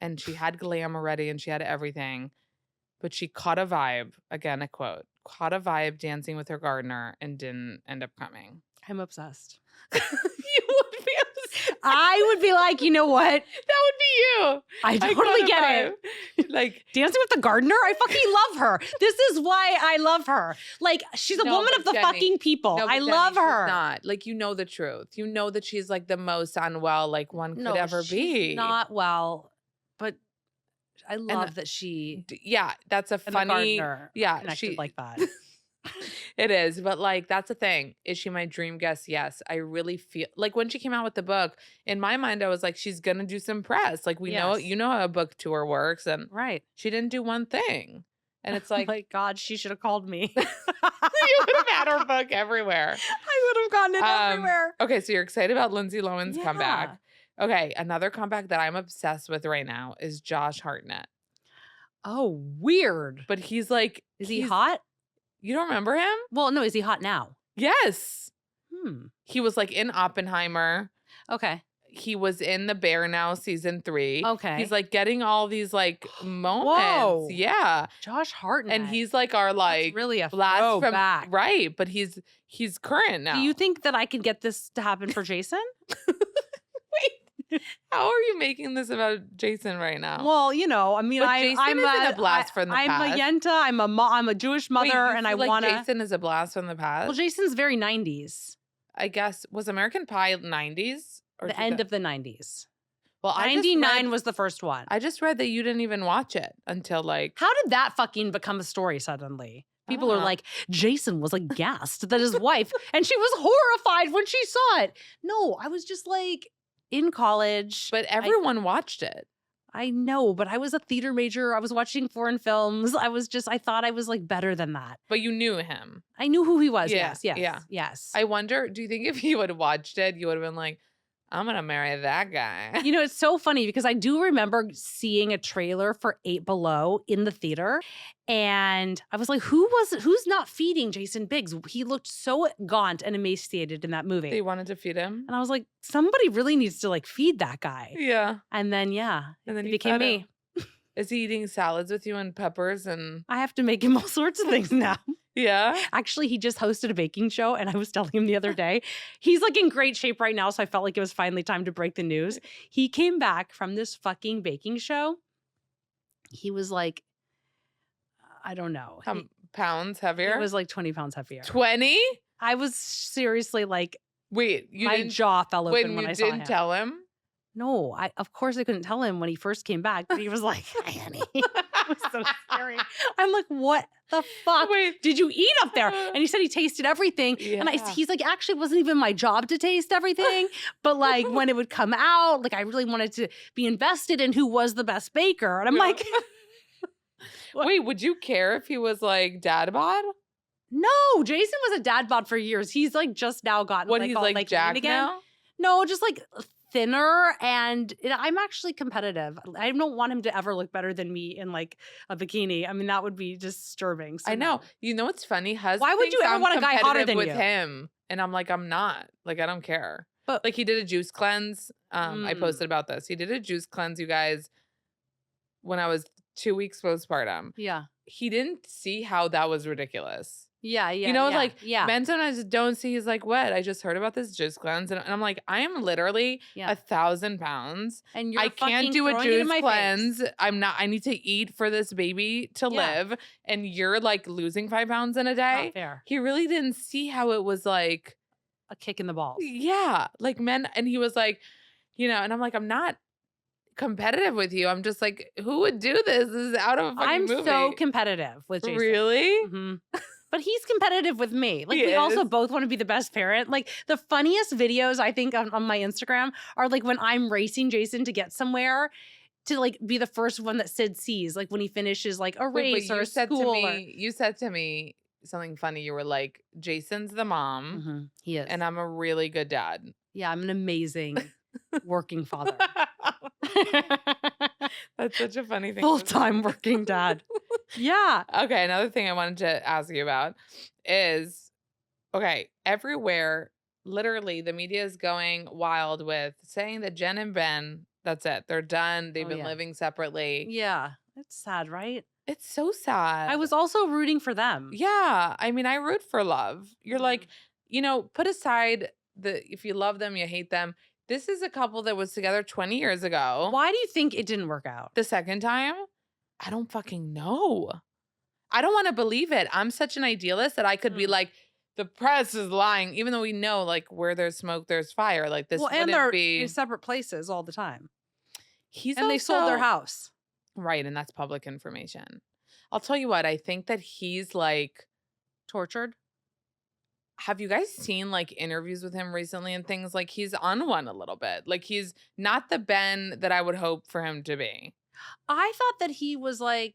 And she had glam already and she had everything. But she caught a vibe, again, a quote, caught a vibe dancing with her gardener and didn't end up coming. I'm obsessed. You would be obsessed. I would be like, you know what? That would be you. I totally get it. Like Dancing with the Gardener? I fucking love her. This is why I love her. Like, she's a woman of the Jenny, fucking people. I love her. She's not. Like, you know the truth. You know that she's like the most unwell like one could ever be. She's not well, but I love that she that's a funny connected like that. It is, but like that's the thing. Is she my dream guest? Yes. I really feel like when she came out with the book, in my mind I was like, she's gonna do some press. Like know how a book tour works, and she didn't do one thing. And it's like, oh my God, she should have called me. You would have had her book everywhere. I would have gotten it everywhere. Okay, so you're excited about Lindsay Lohan's comeback. Okay, another comeback that I'm obsessed with right now is Josh Hartnett. Oh, weird. But he's like, is he hot? You don't remember him? Well, no, is he hot now? Yes. He was like in Oppenheimer. Okay. He was in The Bear Now season 3. Okay. He's like getting all these like moments. Whoa. Yeah. Josh Hartnett. And he's like our like that's really a last throwback. Right, but he's current now. Do you think that I can get this to happen for Jason? Wait. How are you making this about Jason right now? Well, you know, I mean, I'm a blast from the past. I'm a Yenta. I'm a Jewish mother, and I want to. Jason is a blast from the past. Well, Jason's very 90s. I guess was American Pie 90s or the end of the 90s. Well, 99 was the first one. I just read that you didn't even watch it until like. How did that fucking become a story suddenly? People are like, Jason was aghast that his wife, and she was horrified when she saw it. No, I was just like. In college. But everyone watched it. I know, but I was a theater major. I was watching foreign films. I thought I was like better than that. But you knew him. I knew who he was. Yeah, yes. I wonder, do you think if you had watched it, you would have been like, I'm going to marry that guy? You know, it's so funny because I do remember seeing a trailer for 8 Below in the theater. And I was like, who's not feeding Jason Biggs? He looked so gaunt and emaciated in that movie. They wanted to feed him. And I was like, somebody really needs to like feed that guy. Yeah. And then, it became me. Is he eating salads with you and peppers? And I have to make him all sorts of things now. Yeah. Actually, he just hosted a baking show, and I was telling him the other day, he's like in great shape right now, so I felt like it was finally time to break the news. He came back from this fucking baking show. He was like, I don't know. Pounds heavier? He was like 20 pounds heavier. 20? I was seriously like, wait, my jaw fell open when I saw him. You didn't tell him? No, of course I couldn't tell him when he first came back, but he was like, hi, honey. It was so scary. I'm like, what the fuck did you eat up there? And he said he tasted everything. Yeah. And he's like, actually, it wasn't even my job to taste everything. But like when it would come out, like I really wanted to be invested in who was the best baker. And I'm like, wait, would you care if he was like dad bod? No, Jason was a dad bod for years. He's like just now gotten what, he's like Jack now? No, just like thinner, and I'm actually competitive. I don't want him to ever look better than me in like a bikini. I mean, that would be disturbing. So I know. You know what's funny? Why would you ever want a guy hotter than with you? him? And I'm like, I'm not. Like, I don't care. But like, he did a juice cleanse. I posted about this. He did a juice cleanse, you guys, when I was 2 weeks postpartum. Yeah. He didn't see how that was ridiculous. Yeah. You know, men sometimes don't see. He's like, what? I just heard about this juice cleanse. And I'm like, I am literally 1,000 pounds. And I can't do a juice cleanse. I'm not, I need to eat for this baby to live. And you're like losing 5 pounds in a day. Not fair. He really didn't see how it was like a kick in the balls. Yeah. Like men. And he was like, you know, and I'm like, I'm not competitive with you. I'm just like, who would do this? This is out of a fucking movie. I'm so competitive with Jason. Really? Mm-hmm. But he's competitive with me. Like, we also both want to be the best parent. Like, the funniest videos, I think, on my Instagram are, like, when I'm racing Jason to get somewhere to, like, be the first one that Sid sees. Like, when he finishes, like, a race or a school. You said to me something funny. You were like, Jason's the mom. Mm-hmm. He is. And I'm a really good dad. Yeah, I'm an amazing working father. That's such a funny thing. Full-time working dad. Yeah. Okay, another thing I wanted to ask you about is, okay, everywhere, literally, the media is going wild with saying that Jen and Ben, that's it. They're done. They've been living separately. Yeah. It's sad, right? It's so sad. I was also rooting for them. Yeah. I mean, I root for love. You're like, put aside if you love them, you hate them. This is a couple that was together 20 years ago. Why do you think it didn't work out? The second time? I don't fucking know. I don't want to believe it. I'm such an idealist that I could be like, the press is lying, even though we know like where there's smoke, there's fire. Like this wouldn't they're be in separate places all the time. They sold their house. Right, and that's public information. I'll tell you what, I think that he's like tortured. Have you guys seen like interviews with him recently and things? Like he's on one a little bit. Like he's not the Ben that I would hope for him to be. I thought that he was like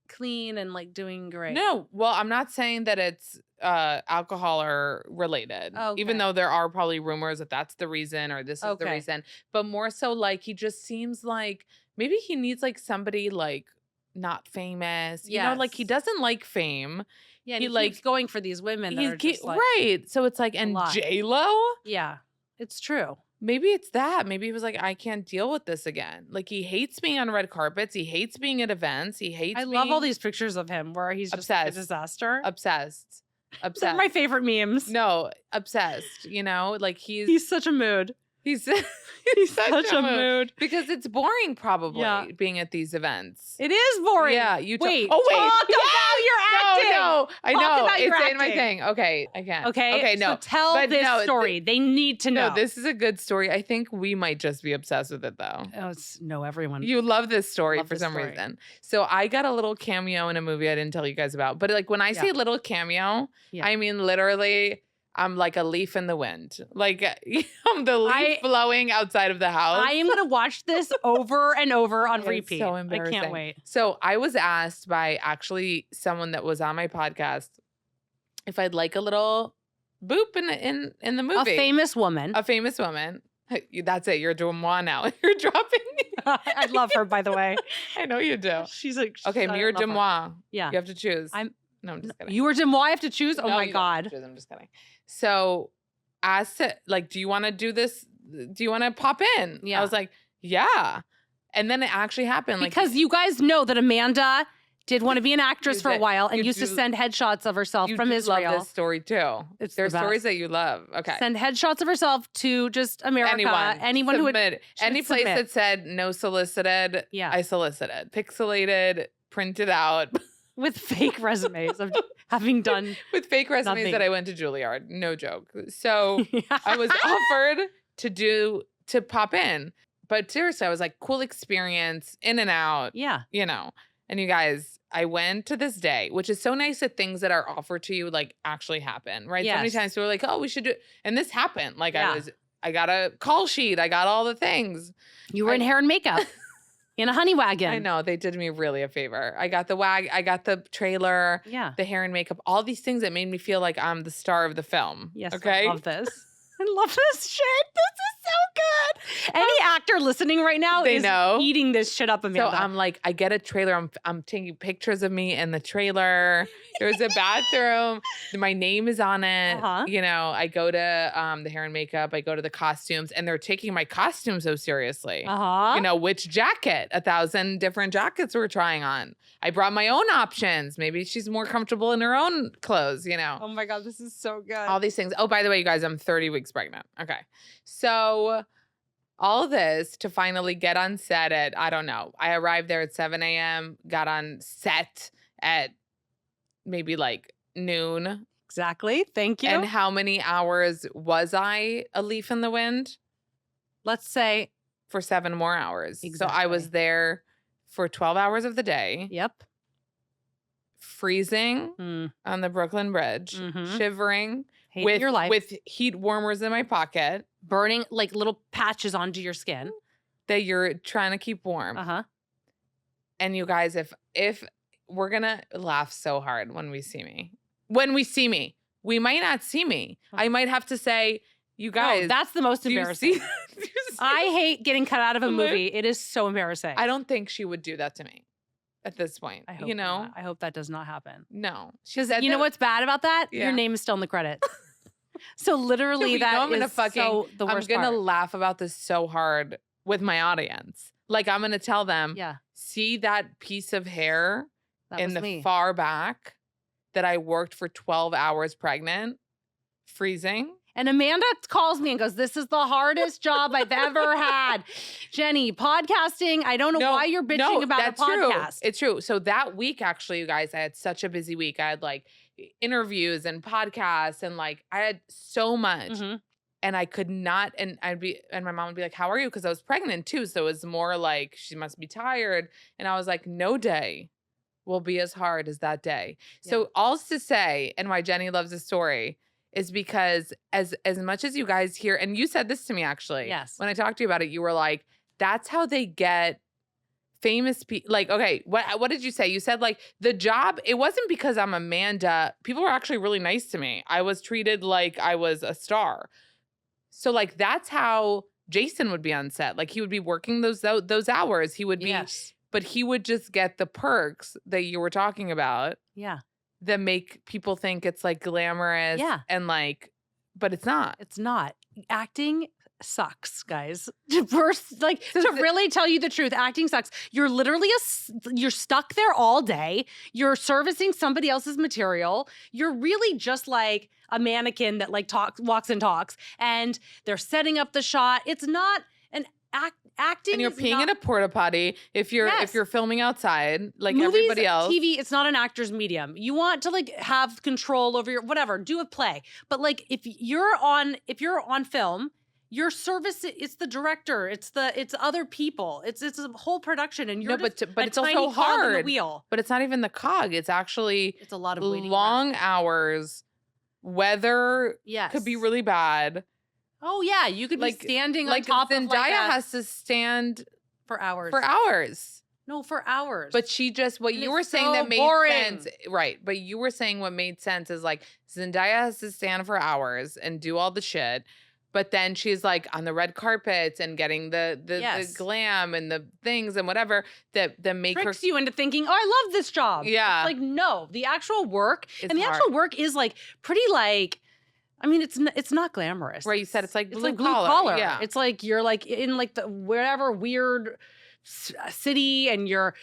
clean and like doing great. No, well, I'm not saying that it's alcohol or related, even though there are probably rumors that that's the reason or this is the reason, but more so like he just seems like maybe he needs like somebody like not famous, you know, like he doesn't like fame. Yeah, he keeps going for these women that are just like, right. So it's like, and J-Lo? Yeah, it's true. Maybe it's that. Maybe he was like, I can't deal with this again. Like he hates being on red carpets. He hates being at events. He hates. I love all these pictures of him where he's just like a disaster. Obsessed. They're my favorite memes. No, obsessed. Like he's such a mood. He's such a mood because it's boring, probably being at these events. It is boring. Yeah, wait. Talk about your acting. No, I know it's in my acting. thing. Okay, I can't. Okay, no. So tell this story. They need to know. No, this is a good story. I think we might just be obsessed with it, though. Everyone. You love this story for some reason. So I got a little cameo in a movie I didn't tell you guys about, but like when I say little cameo, I mean literally. I'm like a leaf in the wind. Like I'm the leaf blowing outside of the house. I am going to watch this over and over on repeat. It's so embarrassing. I can't wait. So I was asked by actually someone that was on my podcast if I'd like a little boop in the movie. A famous woman. That's it. You're doing moi now. You're dropping. I love her, by the way. I know you do. She's like, okay, Mir de moi. Yeah. You have to choose. No, I'm just kidding. You were de moi. I have to choose? Oh no, my God. I'm just kidding. So asked it, like, do you want to do this? Do you want to pop in? Yeah. I was like, yeah. And then it actually happened. Because you guys know that Amanda did want to be an actress for a while and used to send headshots of herself from Israel. You love this story too. There's stories that you love. Okay. Send headshots of herself to just America. Anyone who would any place that said no solicited. Yeah. I solicited. Pixelated, printed out. With fake resumes of having done with fake resumes that I went to Juilliard. No joke. So I was offered to pop in. But seriously, I was like, cool experience, in and out. Yeah. And you guys, I went to this day, which is so nice that things that are offered to you like actually happen, right? Yes. So many times people are like, oh, we should do it. And this happened. Like I got a call sheet. I got all the things. You were in hair and makeup. In a honey wagon. I know. They did me really a favor. I got I got the trailer, the hair and makeup, all these things that made me feel like I'm the star of the film. Yes, okay? I love this. I love this shit. This is so good. Any actor listening right now is eating this shit up, Amanda. So I'm like, I get a trailer. I'm taking pictures of me in the trailer. There's a bathroom. My name is on it. I go to the hair and makeup. I go to the costumes, and they're taking my costume so seriously. Which jacket? 1,000 different jackets we're trying on. I brought my own options. Maybe she's more comfortable in her own clothes, Oh my God, this is so good. All these things. Oh, by the way, you guys, I'm 30 weeks pregnant. Okay. So all this to finally get on set at, I don't know. I arrived there at 7 a.m., got on set at maybe like noon. Exactly. Thank you. And how many hours was I a leaf in the wind? Let's say for 7 more hours. Exactly. So I was there for 12 hours of the day. Yep. Freezing on the Brooklyn Bridge, shivering. Hating your life. With heat warmers in my pocket. Burning like little patches onto your skin. That you're trying to keep warm. And you guys, if we're going to laugh so hard when we see me. We might not see me. I might have to say, you guys. No, that's the most embarrassing. I hate getting cut out of a movie. It is so embarrassing. I don't think she would do that to me. At this point, I hope not. I hope that does not happen. No. Because you know what's bad about that? Yeah. Your name is still in the credits. So literally that is so the worst I'm going to laugh about this so hard with my audience. Like I'm going to tell them, see that piece of hair in the far back that I worked for 12 hours pregnant? Freezing. And Amanda calls me and goes, this is the hardest job I've ever had. Jenny, podcasting, I don't know why you're bitching about a podcast. It's true. So that week, actually, you guys, I had such a busy week. I had like interviews and podcasts and like I had so much. And I could not, and my mom would be like, how are you? Because I was pregnant too. So it was more like, she must be tired. And I was like, no day will be as hard as that day. Yeah. So all's to say, and why Jenny loves this story is because as much as you guys hear, and you said this to me actually. Yes. When I talked to you about it, you were like, that's how they get famous people. Like, okay, what did you say? You said like the job, it wasn't because I'm Amanda. People were actually really nice to me. I was treated like I was a star. So like that's how Jason would be on set. Like he would be working those hours. He would be, but he would just get the perks that you were talking about. Yeah. That make people think it's like glamorous. Yeah. And like, but it's not. It's not. Acting sucks, guys. To really tell you the truth, acting sucks. You're literally you're stuck there all day. You're servicing somebody else's material. You're really just like a mannequin that like walks and talks, and they're setting up the shot. It's not an acting. And you're peeing in a porta potty if you're filming outside like movies, everybody else. TV, it's not an actor's medium. You want to like have control over your whatever, do a play. But like if you're on film, your service, it's the director, it's other people, it's a whole production, and you're but it's also hard. On the wheel. But it's not even the cog. It's actually a lot of long hours. Weather could be really bad. Oh yeah, you could be standing on top of Zendaya has to stand for hours. No, for hours. But she just you were saying that made sense, right? But you were saying what made sense is like Zendaya has to stand for hours and do all the shit. But then she's like on the red carpets and getting the glam and the things and whatever that make tricks you into thinking, oh, I love this job. Yeah. It's like, no, the actual work actual work is like pretty like, I mean, it's not glamorous. Right. You said it's like blue collar. Yeah. It's like you're like in like the whatever weird city, and you're,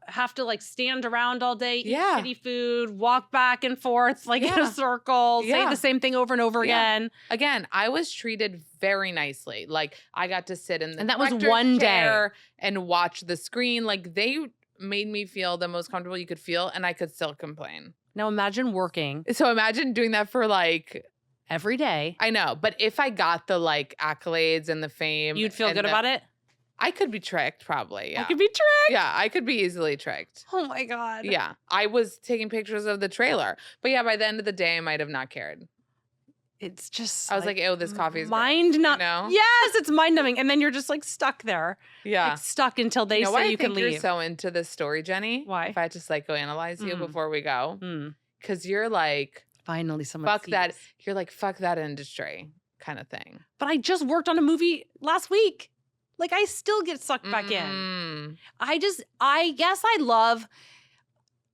have to like stand around all day, eat shitty food, walk back and forth like in a circle, say the same thing over and over again. Again, I was treated very nicely. Like I got to sit in the and that was one day and watch the screen. Like they made me feel the most comfortable you could feel, and I could still complain. Now imagine working. So imagine doing that for like every day. I know, but if I got the like accolades and the fame, you'd feel good about it? I could be tricked, probably. Yeah. I could be tricked? Yeah, I could be easily tricked. Oh my God. Yeah. I was taking pictures of the trailer. But yeah, by the end of the day, I might have not cared. It's just I was like, oh, this coffee is mind-numbing. Yes, it's mind-numbing. And then you're just like stuck there. Yeah. Like, stuck until they say you can leave. You're so into this story, Jenny. Why? If I had to psychoanalyze you before we go. Because you're like, finally someone fuck that. You're like, fuck that industry kind of thing. But I just worked on a movie last week. Like, I still get sucked back in. I guess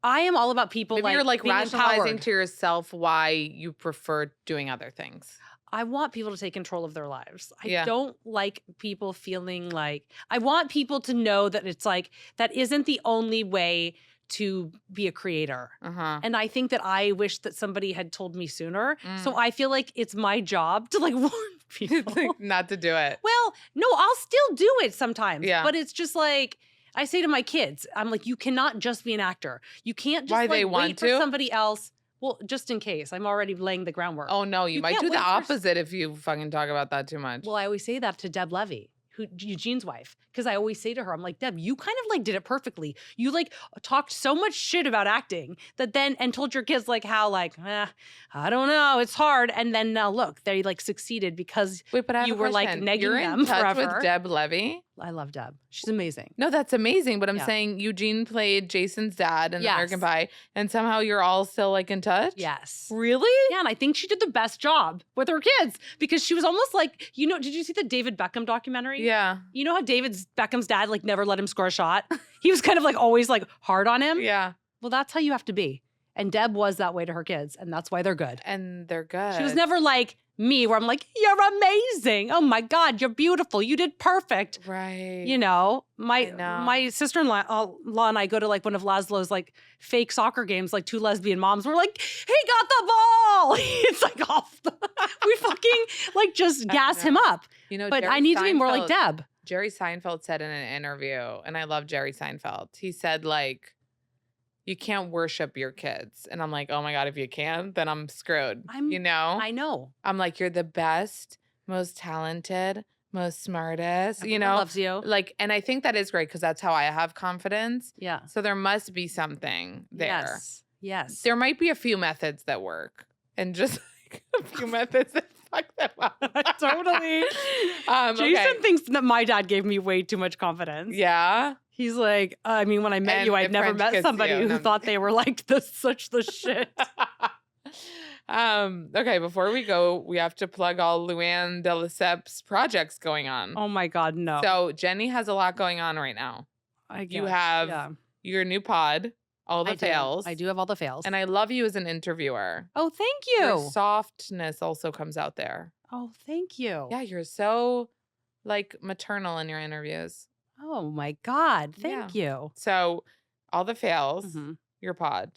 I am all about people. Maybe you're like rationalizing empowered to yourself why you prefer doing other things. I want people to take control of their lives. I don't like people feeling like, I want people to know that it's like, that isn't the only way to be a creator. And I think that I wish that somebody had told me sooner. So I feel like it's my job to like warn people. Not to do it. Well, no, I'll still do it sometimes. Yeah. But it's just like, I say to my kids, I'm like, you cannot just be an actor. You can't just wait for somebody else. Well, just in case. I'm already laying the groundwork. Oh, no, you might do the opposite if you fucking talk about that too much. Well, I always say that to Deb Levy, Eugene's wife, because I always say to her, I'm like, Deb, you kind of like did it perfectly. You like talked so much shit about acting and told your kids like how like, I don't know, it's hard. And then now look, they like succeeded because you were like negging them forever. With Deb Levy? I love Deb. She's amazing. No, that's amazing. But I'm saying Eugene played Jason's dad in American Pie, and somehow you're all still like in touch? Yes. Really? Yeah, and I think she did the best job with her kids because she was almost like, did you see the David Beckham documentary? Yeah. You know how Beckham's dad like never let him score a shot? He was kind of like always like hard on him? Yeah. Well, that's how you have to be. And Deb was that way to her kids, and that's why they're good. And they're good. She was never like me, where I'm like, you're amazing. Oh my God, you're beautiful. You did perfect. Right. You know, my sister-in-law and I go to like one of Laszlo's like fake soccer games, like 2 lesbian moms. We're like, he got the ball. It's like off. We fucking like just gas him up. You know, but Jerry I need to be more Seinfeld- like Deb. Jerry Seinfeld said in an interview, and I love Jerry Seinfeld. He said like, you can't worship your kids. And I'm like, oh my God, if you can, then I'm screwed. I know. I'm like, you're the best, most talented, most smartest, Everyone loves you. Like, and I think that is great because that's how I have confidence. Yeah. So there must be something there. Yes. There might be a few methods that work and just like a few methods that fuck them up. Totally. Jason thinks that my dad gave me way too much confidence. Yeah. He's like, I mean, when I met you, I'd never met somebody who thought they were like such the shit. Okay, before we go, we have to plug all Luann de Lesseps projects going on. Oh my God, no. So Jenny has a lot going on right now. You have your new pod, All the Fails. I do have All the Fails. And I love you as an interviewer. Oh, thank you. Your softness also comes out there. Oh, thank you. Yeah, you're so like maternal in your interviews. Oh my God, thank you. So All the Fails, your pod.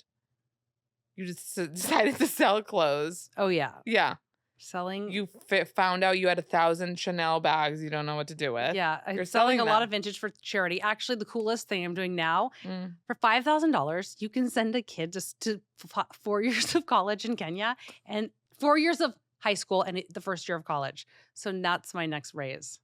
You just decided to sell clothes. Oh yeah. Yeah. Selling. You found out you had 1,000 Chanel bags you don't know what to do with. Yeah. I'm selling a lot of vintage for charity. Actually, the coolest thing I'm doing now, for $5,000, you can send a kid to 4 years of college in Kenya and 4 years of high school and the first year of college. So that's my next raise.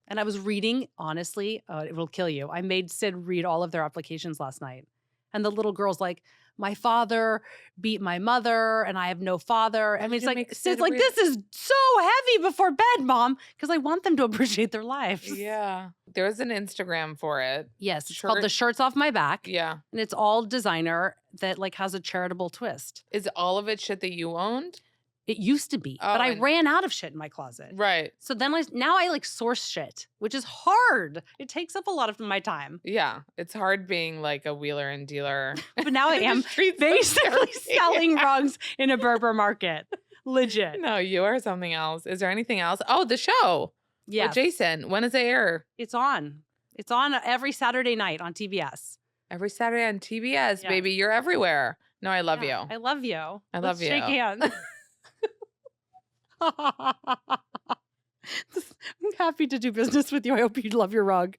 And I was reading, honestly, it will kill you. I made Sid read all of their applications last night. And the little girl's like, my father beat my mother and I have no father. I mean, it's like, Sid's like, this is so heavy before bed, Mom, because I want them to appreciate their lives. Yeah. There's an Instagram for it. Yes. It's called The Shirts Off My Back. Yeah. And it's all designer that like has a charitable twist. Is all of it shit that you owned? It used to be, but I ran out of shit in my closet. Right. So then now I like source shit, which is hard. It takes up a lot of my time. Yeah. It's hard being like a wheeler and dealer. But now I am basically selling rugs in a Berber market. Legit. No, you are something else. Is there anything else? Oh, the show. Yeah. Jason, when does it air? It's on. It's on every Saturday night on TBS. Every Saturday on TBS, baby. You're everywhere. No, I love you. I love you. I love you. Shake hands. I'm happy to do business with you. I hope you love your rug.